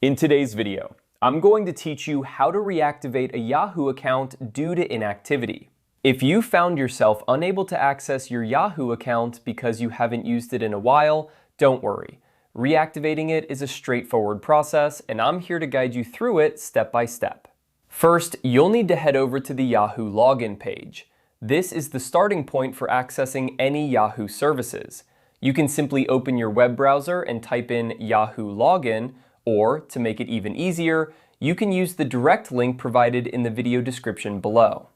In today's video, I'm going to teach you how to reactivate a Yahoo account due to inactivity. If you found yourself unable to access your Yahoo account because you haven't used it in a while, don't worry. Reactivating it is a straightforward process, and I'm here to guide you through it step by step. First, you'll need to head over to the Yahoo login page. This is the starting point for accessing any Yahoo services. You can simply open your web browser and type in Yahoo login, or, to make it even easier, you can use the direct link provided in the video description below.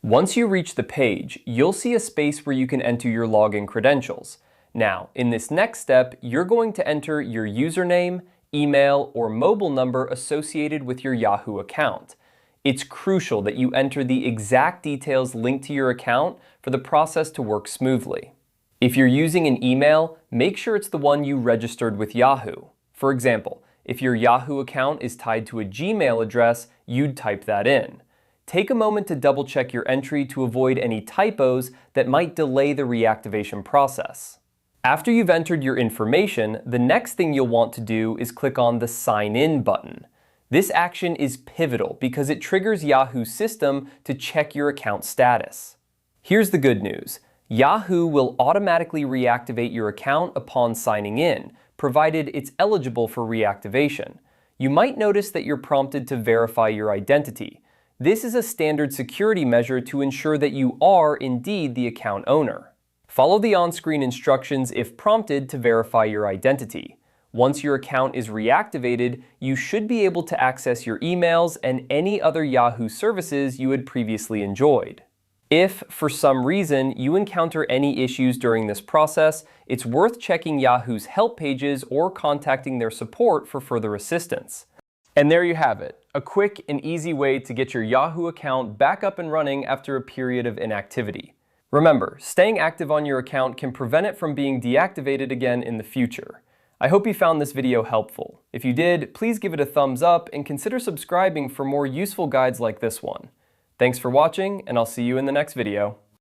Once you reach the page, you'll see a space where you can enter your login credentials. Now, in this next step, you're going to enter your username, email, or mobile number associated with your Yahoo account. It's crucial that you enter the exact details linked to your account for the process to work smoothly. If you're using an email, make sure it's the one you registered with Yahoo. For example, if your Yahoo account is tied to a Gmail address, you'd type that in. Take a moment to double check your entry to avoid any typos that might delay the reactivation process. After you've entered your information, the next thing you'll want to do is click on the Sign In button. This action is pivotal because it triggers Yahoo's system to check your account status. Here's the good news. Yahoo will automatically reactivate your account upon signing in, provided it's eligible for reactivation. You might notice that you're prompted to verify your identity. This is a standard security measure to ensure that you are indeed the account owner. Follow the on-screen instructions if prompted to verify your identity. Once your account is reactivated, you should be able to access your emails and any other Yahoo services you had previously enjoyed. If, for some reason, you encounter any issues during this process, it's worth checking Yahoo's help pages or contacting their support for further assistance. And there you have it, a quick and easy way to get your Yahoo account back up and running after a period of inactivity. Remember, staying active on your account can prevent it from being deactivated again in the future. I hope you found this video helpful. If you did, please give it a thumbs up and consider subscribing for more useful guides like this one. Thanks for watching, and I'll see you in the next video.